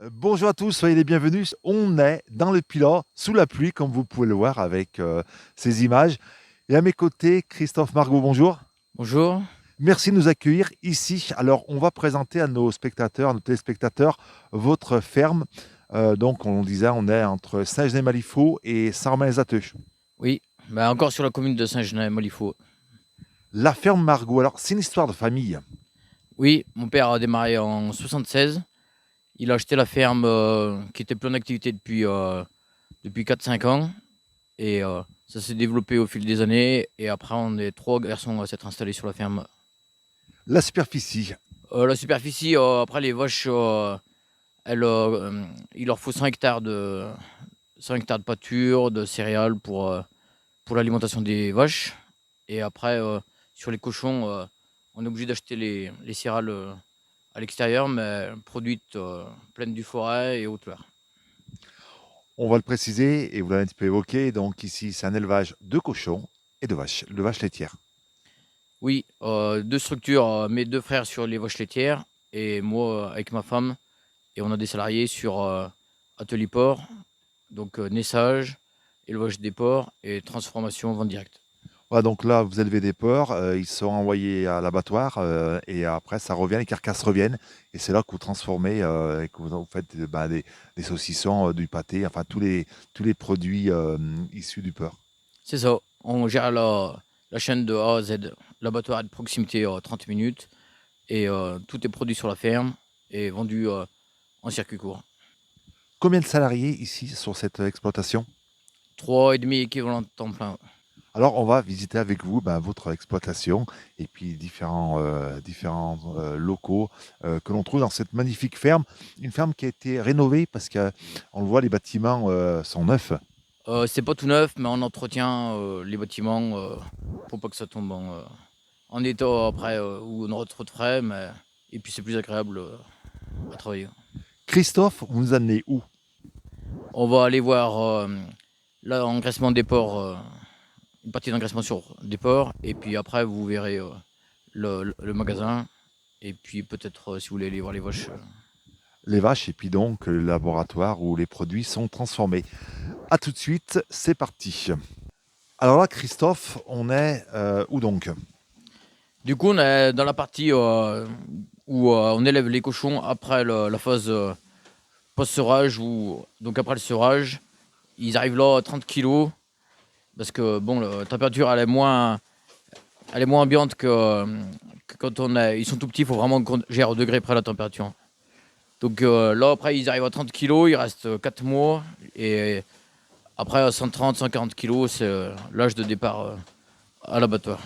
Bonjour à tous, soyez les bienvenus. On est dans le Pilat, sous la pluie, comme vous pouvez le voir avec ces images. Et à mes côtés, Christophe Margot, bonjour. Bonjour. Merci de nous accueillir ici. Alors, on va présenter à nos spectateurs, à nos téléspectateurs, votre ferme. Donc, on disait, on est entre Saint-Genès-Malifaux et Sarment-les-Ateux. Oui, bah encore sur la commune de Saint-Genès-Malifaux. La ferme Margot, alors, c'est une histoire de famille. Oui, mon père a démarré en 76. Il a acheté la ferme qui était plus en activité depuis 4-5 ans. Et ça s'est développé au fil des années. Et après, on est trois garçons à s'être installés sur la ferme. La superficie. La superficie, après les vaches, il leur faut 100 hectares de pâture, de céréales pour l'alimentation des vaches. Et après, sur les cochons, on est obligé d'acheter les céréales à l'extérieur, mais produites pleines du forêt et haute-Loire. On va le préciser et vous l'avez un petit peu évoqué. Donc, ici, c'est un élevage de cochons et de vaches laitières. Oui, deux structures, mes deux frères sur les vaches laitières et moi avec ma femme. Et on a des salariés sur atelier porc, donc naissage, élevage des porcs et transformation vente directe. Voilà, donc là, vous élevez des porcs, ils sont envoyés à l'abattoir et après, ça revient, les carcasses reviennent. Et c'est là que vous transformez et que vous faites des saucissons, du pâté, enfin tous les produits issus du porc. C'est ça. On gère la chaîne de A à Z. L'abattoir est de proximité 30 minutes et tout est produit sur la ferme et vendu en circuit court. Combien de salariés ici sur cette exploitation? 3,5 équivalents temps plein. Alors, on va visiter avec vous votre exploitation et puis différents locaux que l'on trouve dans cette magnifique ferme. Une ferme qui a été rénovée parce qu'on le voit, les bâtiments sont neufs. C'est pas tout neuf, mais on entretient les bâtiments pour pas que ça tombe en état après où on aura trop de frais. Et puis c'est plus agréable à travailler. Christophe, vous nous amenez où? On va aller voir l'engraissement des porcs, une partie d'engraissement sur des porcs. Et puis après, vous verrez le magasin. Et puis peut-être si vous voulez aller voir les vaches. Les vaches et puis donc le laboratoire où les produits sont transformés. A tout de suite, c'est parti. Alors là, Christophe, on est où donc? Du coup, on est dans la partie où on élève les cochons après la phase post-sevrage. Donc après le sevrage, ils arrivent là à 30 kilos. Parce que bon, la température elle est moins ambiante que quand ils sont tout petits. Il faut vraiment qu'on gère au degré près la température. Donc là, après, ils arrivent à 30 kilos. Il reste 4 mois. Et après, à 130, 140 kilos, c'est l'âge de départ à l'abattoir.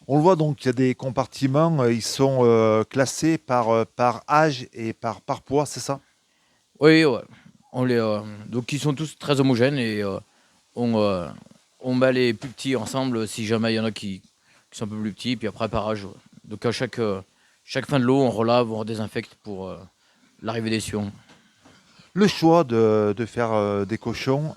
On le voit donc, il y a des compartiments, ils sont classés par âge et par poids, c'est ça? Oui, ouais. Donc ils sont tous très homogènes et on, euh, on met les plus petits ensemble si jamais il y en a qui sont un peu plus petits, puis après par âge. Ouais. Donc à chaque fin de l'eau, on relave, on désinfecte pour l'arrivée des sions. Le choix de faire des cochons,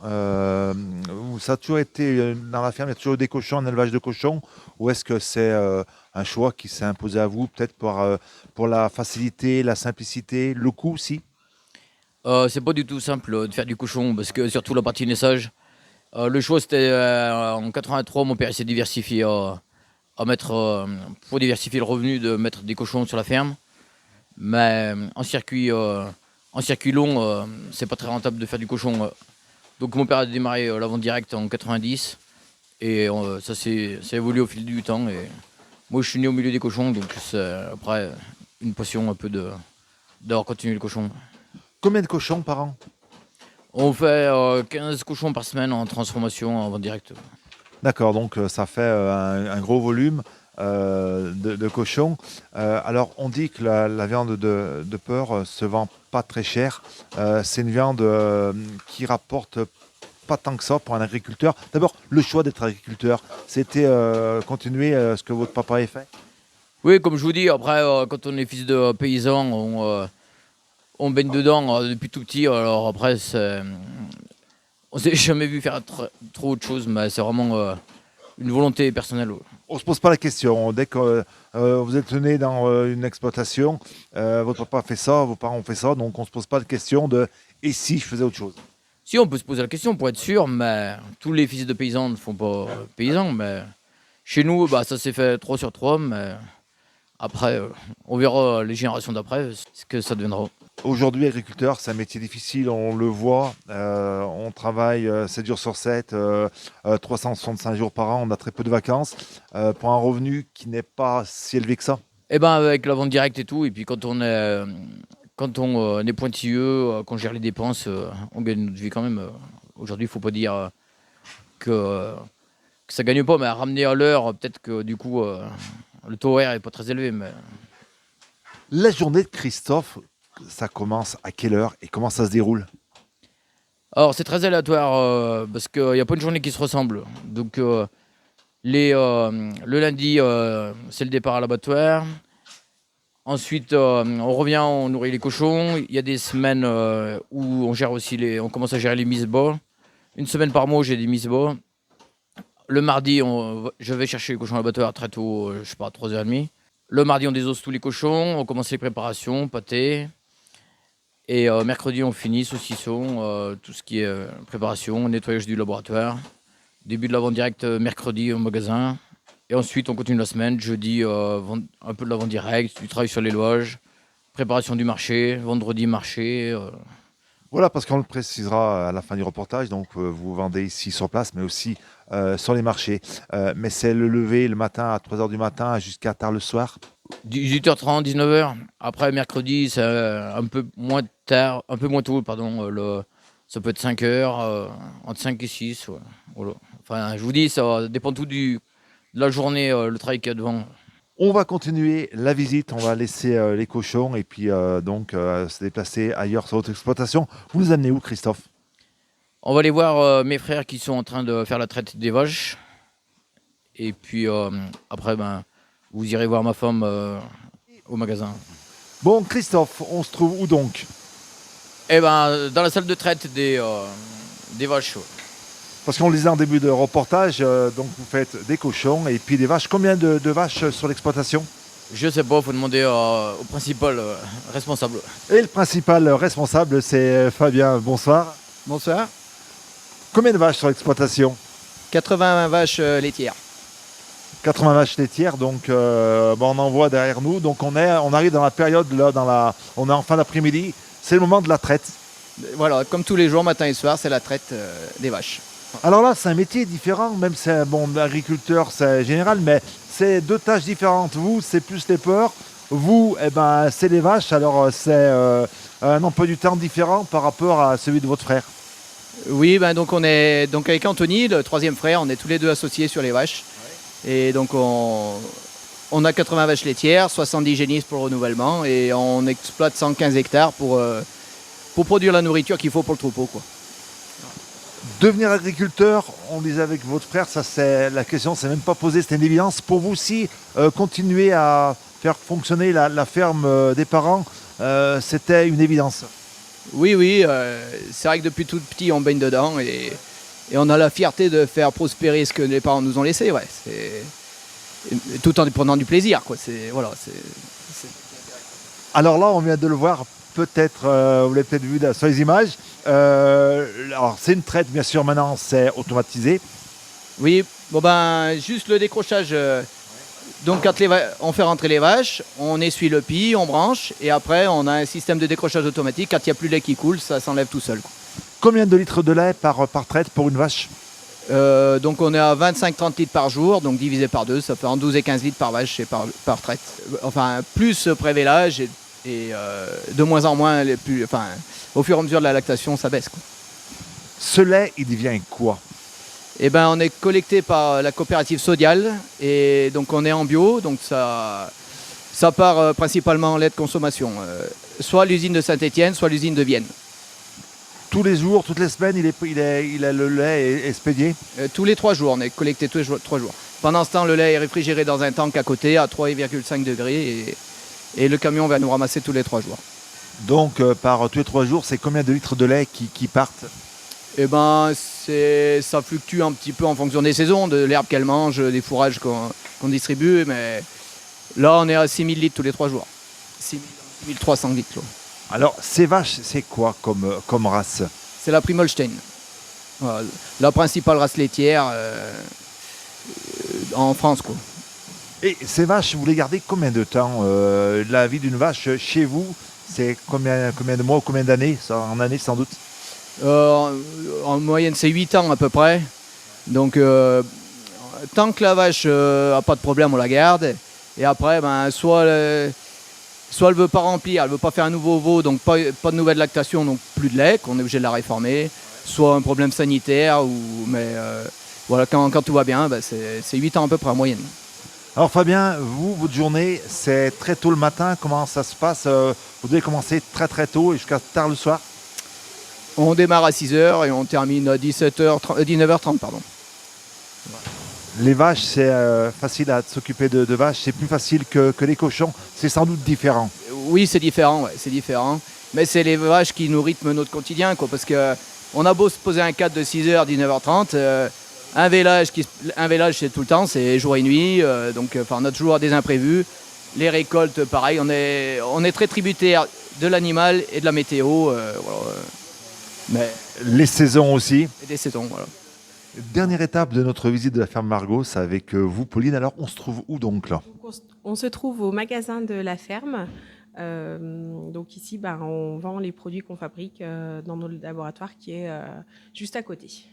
ça a toujours été dans la ferme, il y a toujours eu des cochons, un élevage de cochons, ou est-ce que c'est un choix qui s'est imposé à vous, peut-être pour la facilité, la simplicité, le coût aussi? C'est pas du tout simple de faire du cochon, parce que surtout la partie naissage. Le choix c'était en 83, mon père il s'est diversifié à mettre, pour diversifier le revenu, de mettre des cochons sur la ferme. Mais en circuit long, c'est pas très rentable de faire du cochon. Donc mon père a démarré la vente directe en 90 et ça évolue au fil du temps. Et moi je suis né au milieu des cochons, donc c'est après une passion un peu d'avoir continué le cochon. Combien de cochons par an? On fait 15 cochons par semaine en transformation en vente directe. D'accord, donc ça fait un gros volume de cochons. Alors, on dit que la viande de porc se vend pas très cher. C'est une viande qui rapporte pas tant que ça pour un agriculteur. D'abord, le choix d'être agriculteur, c'était continuer ce que votre papa a fait. Oui, comme je vous dis, après quand on est fils de paysan, on baigne dedans depuis tout petit. Alors après, on s'est jamais vu faire trop autre chose, mais c'est vraiment une volonté personnelle. Ouais. On ne se pose pas la question. Dès que vous êtes né dans une exploitation, votre papa fait ça, vos parents ont fait ça, donc on ne se pose pas la question de et si je faisais autre chose. Si, on peut se poser la question pour être sûr, mais tous les fils de paysans ne font pas paysans. Mais chez nous, bah, ça s'est fait 3 sur 3. Mais après, on verra les générations d'après ce que ça deviendra. Aujourd'hui, agriculteur, c'est un métier difficile, on le voit. On travaille 7 jours sur 7, 365 jours par an, on a très peu de vacances, pour un revenu qui n'est pas si élevé que ça. Et ben avec la vente directe et tout, et puis quand on est pointilleux, qu'on gère les dépenses, on gagne notre vie quand même. Aujourd'hui, il ne faut pas dire que ça gagne pas, mais à ramener à l'heure, peut-être que du coup, le taux horaire n'est pas très élevé. Mais La journée de Christophe, ça commence à quelle heure et comment ça se déroule? alors, c'est très aléatoire parce qu'il n'y a pas une journée qui se ressemble. Donc, le lundi, c'est le départ à l'abattoir. Ensuite, on revient, on nourrit les cochons. Il y a des semaines où on commence à gérer les mises bas. Une semaine par mois, j'ai des mises bas. Le mardi, je vais chercher les cochons à l'abattoir très tôt, je sais pas, à 3h30. Le mardi, on désosse tous les cochons, on commence les préparations, pâté. Et mercredi, on finit saucisson, tout ce qui est préparation, nettoyage du laboratoire. Début de la vente directe mercredi au magasin. Et ensuite, on continue la semaine. Jeudi, un peu de la vente directe, du travail sur l'élevage, préparation du marché, vendredi marché. Voilà, parce qu'on le précisera à la fin du reportage, donc vous vendez ici sur place, mais aussi sur les marchés. Mais c'est le lever le matin à 3 heures du matin jusqu'à tard le soir. 18h30, 19h. Après, mercredi, c'est un peu moins tard, un peu moins tôt, pardon. Ça peut être 5h, entre 5 et 6. Ouais. Voilà. Enfin, je vous dis, ça dépend tout de la journée, le travail qu'il y a devant. On va continuer la visite, on va laisser les cochons et puis donc se déplacer ailleurs sur votre exploitation. Vous nous amenez où, Christophe? On va aller voir mes frères qui sont en train de faire la traite des vaches. Et puis après, vous irez voir ma femme au magasin. Bon, Christophe, on se trouve où donc? Eh ben, dans la salle de traite des vaches. Ouais. Parce qu'on le disait en début de reportage, donc vous faites des cochons et puis des vaches. Combien de vaches sur l'exploitation? Je sais pas, faut demander au principal responsable. Et le principal responsable, c'est Fabien. Bonsoir. Bonsoir. Combien de vaches sur l'exploitation? 80 vaches laitières. 80 vaches laitières, donc on en voit derrière nous. Donc on arrive dans la période, là, on est en fin d'après-midi, c'est le moment de la traite. Voilà, comme tous les jours, matin et soir, c'est la traite des vaches. Alors là, c'est un métier différent, même si agriculteur, c'est général, mais c'est deux tâches différentes. Vous, c'est plus les porcs. Vous, c'est les vaches. Alors c'est un emploi du temps différent par rapport à celui de votre frère. Oui, donc on est donc avec Anthony, le troisième frère, on est tous les deux associés sur les vaches. Et donc on a 80 vaches laitières, 70 génisses pour le renouvellement et on exploite 115 hectares pour produire la nourriture qu'il faut pour le troupeau, quoi. Devenir agriculteur, on disait avec votre frère, la question s'est même pas posée, c'était une évidence. Pour vous aussi, continuer à faire fonctionner la ferme des parents, c'était une évidence. Oui, c'est vrai que depuis tout petit, on baigne dedans et on a la fierté de faire prospérer ce que les parents nous ont laissé, ouais. Tout en prenant du plaisir, quoi. Alors là, on vient de le voir, peut-être, vous l'avez peut-être vu sur les images. Alors c'est une traite, bien sûr, maintenant c'est automatisé. Oui, juste le décrochage. Donc quand on fait rentrer les vaches, on essuie le pis, on branche et après on a un système de décrochage automatique. Quand il n'y a plus de lait qui coule, ça s'enlève tout seul, quoi. Combien de litres de lait par traite pour une vache? Donc on est à 25-30 litres par jour, donc divisé par 2, ça fait en 12 et 15 litres par vache et par traite. Enfin, plus pré-vélage et de moins en moins, au fur et à mesure de la lactation, ça baisse, quoi. Ce lait, il devient quoi? On est collecté par la coopérative Sodial et donc on est en bio, donc ça part principalement en lait de consommation, soit l'usine de Saint-Étienne, soit l'usine de Vienne. Tous les jours, toutes les semaines, le lait est expédié? Tous les 3 jours, on est collecté tous les 3 jours. Pendant ce temps, le lait est réfrigéré dans un tank à côté à 3,5 degrés et le camion va nous ramasser tous les 3 jours. Donc, par tous les 3 jours, c'est combien de litres de lait qui partent? Ça fluctue un petit peu en fonction des saisons, de l'herbe qu'elle mange, des fourrages qu'on qu'on distribue, mais là on est à 6000 litres tous les 3 jours. 6300 litres. Là. Alors, ces vaches, c'est quoi comme race? C'est la Prime Holstein. Voilà, la principale race laitière en France, quoi. Et ces vaches, vous les gardez combien de temps? La vie d'une vache chez vous, c'est combien de mois ou combien d'années? En années, sans doute. En moyenne, c'est 8 ans à peu près. Donc, tant que la vache n'a pas de problème, on la garde. Et après, soit elle ne veut pas remplir, elle ne veut pas faire un nouveau veau, donc pas de nouvelle lactation, donc plus de lait, qu'on est obligé de la réformer. Soit un problème sanitaire, mais voilà, quand tout va bien, c'est 8 ans à peu près en moyenne. Alors Fabien, vous, votre journée, c'est très tôt le matin. Comment ça se passe? Vous devez commencer très très tôt et jusqu'à tard le soir? On démarre à 6h et on termine à 19h30. Pardon. Les vaches, c'est facile à s'occuper de vaches. C'est plus facile que les cochons. C'est sans doute différent. Oui, c'est différent, ouais, c'est différent. Mais c'est les vaches qui nous rythment notre quotidien, quoi, parce qu'on a beau se poser un cadre de 6h, 19h30, un vélage, c'est tout le temps, c'est jour et nuit, donc on a toujours des imprévus. Les récoltes, pareil, on est très tributaire de l'animal et de la météo. Voilà, mais Les saisons aussi. et des saisons, voilà. Dernière étape de notre visite de la ferme Margaux, c'est avec vous, Pauline. Alors, on se trouve où donc là? On se trouve au magasin de la ferme. Donc ici, on vend les produits qu'on fabrique dans nos laboratoires qui est juste à côté.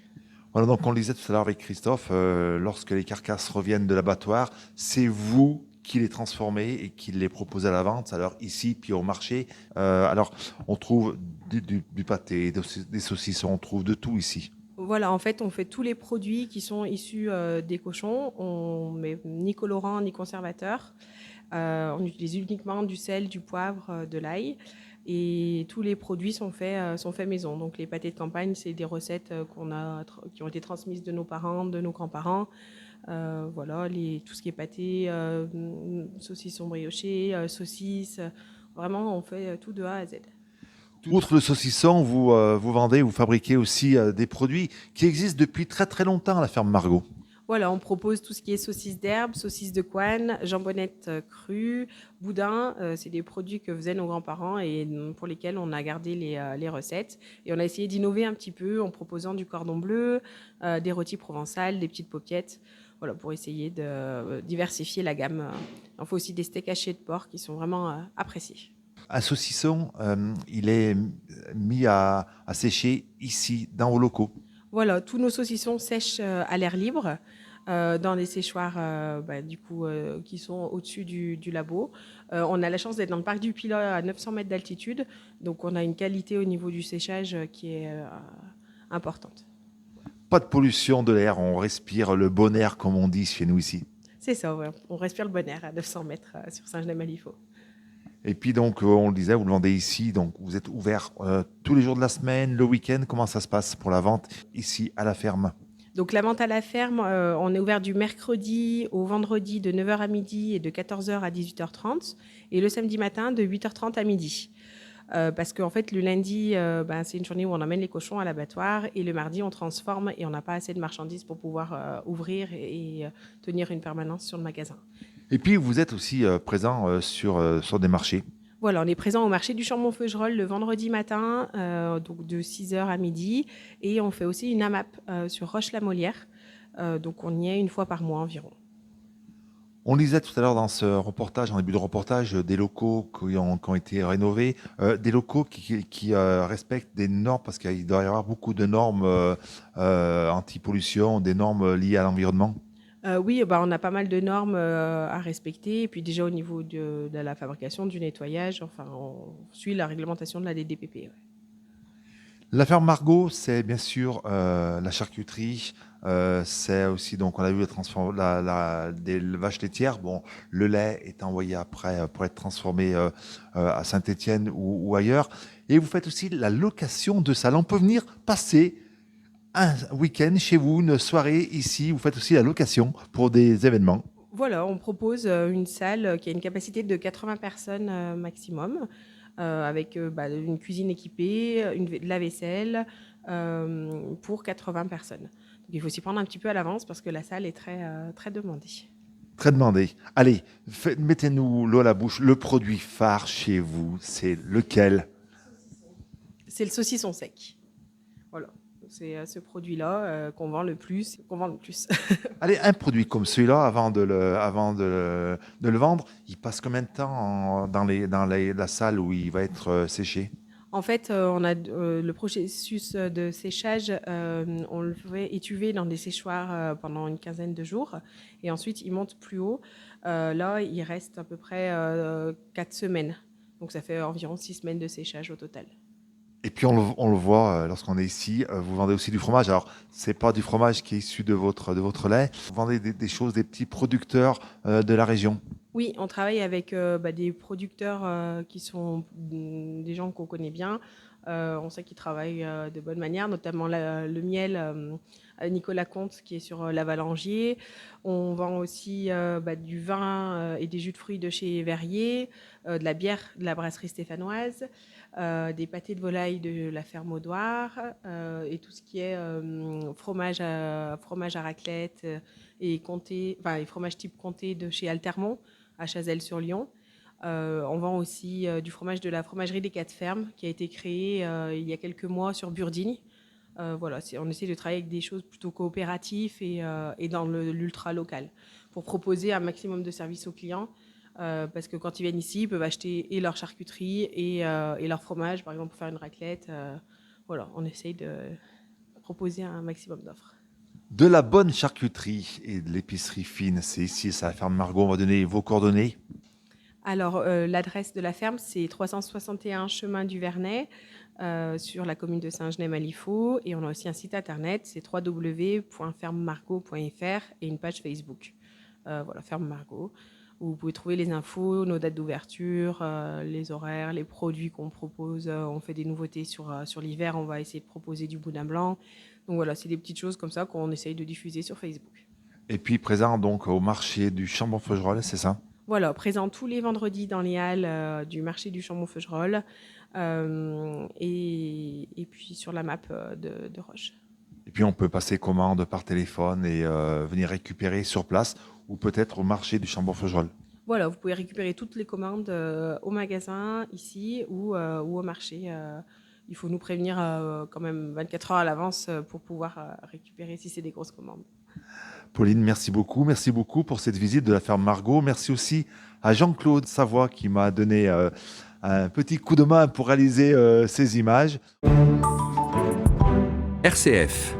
Voilà, donc on le disait tout à l'heure avec Christophe, lorsque les carcasses reviennent de l'abattoir, c'est vous qui les transformez et qui les proposez à la vente, alors ici, puis au marché. Alors, on trouve du pâté, des saucissons, on trouve de tout ici. Voilà, en fait, on fait tous les produits qui sont issus des cochons. On met ni colorant ni conservateur. On utilise uniquement du sel, du poivre, de l'ail. Et tous les produits sont faits maison. Donc les pâtés de campagne, c'est des recettes qui ont été transmises de nos parents, de nos grands-parents. Voilà, tout ce qui est pâté, saucisson brioché, saucisses. Vraiment, on fait tout de A à Z. Outre le saucisson, vous vendez, vous fabriquez aussi des produits qui existent depuis très très longtemps à la ferme Margaux. Voilà, on propose tout ce qui est saucisses d'herbe, saucisses de Coine, jambonnettes crues, boudin. C'est des produits que faisaient nos grands-parents et pour lesquels on a gardé les recettes. Et on a essayé d'innover un petit peu en proposant du cordon bleu, des rôtis provençales, des petites paupiettes, voilà, pour essayer de diversifier la gamme. On fait aussi des steaks hachés de porc qui sont vraiment appréciés. Un saucisson, il est mis à sécher ici, dans vos locaux. Voilà, tous nos saucissons sèchent à l'air libre dans les séchoirs qui sont au-dessus du labo. On a la chance d'être dans le parc du Pilat à 900 mètres d'altitude, donc on a une qualité au niveau du séchage qui est importante. Pas de pollution de l'air, on respire le bon air comme on dit chez nous ici. C'est ça, ouais. On respire le bon air à 900 mètres sur Saint-Genès-Malifaux. Et puis donc, on le disait, vous le vendez ici, donc vous êtes ouvert tous les jours de la semaine, le week-end. Comment ça se passe pour la vente ici à la ferme? Donc la vente à la ferme, on est ouvert du mercredi au vendredi de 9h à midi et de 14h à 18h30 et le samedi matin de 8h30 à midi. Parce qu'en fait, le lundi, c'est une journée où on emmène les cochons à l'abattoir et le mardi, on transforme et on n'a pas assez de marchandises pour pouvoir ouvrir et tenir une permanence sur le magasin. Et puis, vous êtes aussi présent sur des marchés. Voilà, on est présent au marché du Chambon-Feugerolles le vendredi matin, donc de 6h à midi. Et on fait aussi une AMAP sur Roche-la-Molière. Donc on y est une fois par mois environ. On lisait tout à l'heure dans ce reportage, en début de reportage, des locaux qui ont été rénovés, des locaux qui respectent des normes, parce qu'il doit y avoir beaucoup de normes anti-pollution, des normes liées à l'environnement. Oui, on a pas mal de normes à respecter. Et puis déjà au niveau de la fabrication, du nettoyage, on suit la réglementation de la DDPP. Ouais. La ferme Margaux, c'est bien sûr la charcuterie. C'est aussi, donc, on a vu des vaches laitières. Bon, le lait est envoyé après pour être transformé à Saint-Étienne ou ailleurs. Et vous faites aussi la location de salles. On peut venir passer un week-end chez vous, une soirée ici. Vous faites aussi la location pour des événements. Voilà, on propose une salle qui a une capacité de 80 personnes maximum, avec une cuisine équipée, de la vaisselle pour 80 personnes. Donc il faut s'y prendre un petit peu à l'avance parce que la salle est très, très demandée. Très demandé. Allez, mettez-nous l'eau à la bouche. Le produit phare chez vous, c'est lequel? C'est le saucisson sec. Voilà. C'est ce produit-là qu'on vend le plus. Allez, un produit comme celui-là, avant de le vendre, il passe combien de temps la salle où il va être séché? En fait, on a le processus de séchage, on le fait étuver dans des séchoirs pendant une quinzaine de jours. Et ensuite, il monte plus haut. Là, il reste à peu près 4 semaines. Donc, ça fait environ 6 semaines de séchage au total. Et puis on le voit lorsqu'on est ici, vous vendez aussi du fromage. Alors, c'est pas du fromage qui est issu de votre lait. Vous vendez des choses, des petits producteurs de la région. Oui, on travaille avec des producteurs qui sont des gens qu'on connaît bien. On sait qu'ils travaillent de bonne manière, notamment le miel Nicolas Comte qui est sur la Valangier. On vend aussi du vin et des jus de fruits de chez Verrier, de la bière de la brasserie stéphanoise, des pâtés de volaille de la ferme Audoir et tout ce qui est fromage à raclette et comté, et fromage type comté de chez Altermont à Chazelles-sur-Lyon. On vend aussi du fromage de la fromagerie des Quatre Fermes qui a été créée il y a quelques mois sur Burdignes. Voilà, on essaie de travailler avec des choses plutôt coopératives et dans l'ultra local pour proposer un maximum de services aux clients. Parce que quand ils viennent ici, ils peuvent acheter et leur charcuterie et leur fromage, par exemple, pour faire une raclette. Voilà, on essaye de proposer un maximum d'offres. De la bonne charcuterie et de l'épicerie fine, c'est ici, c'est à la ferme Margot. On va donner vos coordonnées. Alors, l'adresse de la ferme, c'est 361 chemin du Vernet, sur la commune de Saint-Genès-Malifaux. Et on a aussi un site internet, c'est www.fermemargot.fr et une page Facebook. Voilà, Ferme Margot, où vous pouvez trouver les infos, nos dates d'ouverture, les horaires, les produits qu'on propose. On fait des nouveautés sur l'hiver, on va essayer de proposer du boudin blanc. Donc voilà, c'est des petites choses comme ça qu'on essaye de diffuser sur Facebook. Et puis présent donc au marché du Chambon-Feugerolles, c'est ça? Voilà, présent tous les vendredis dans les halles du marché du Chambon-Feugerolles et puis sur la map de Roche. Et puis on peut passer commande par téléphone et venir récupérer sur place ou peut-être au marché du Chambon-Feugerolles. Voilà, vous pouvez récupérer toutes les commandes au magasin ici ou au marché. Il faut nous prévenir quand même 24 heures à l'avance pour pouvoir récupérer si c'est des grosses commandes. Pauline, merci beaucoup. Merci beaucoup pour cette visite de la ferme Margot. Merci aussi à Jean-Claude Savoie qui m'a donné un petit coup de main pour réaliser ces images. RCF.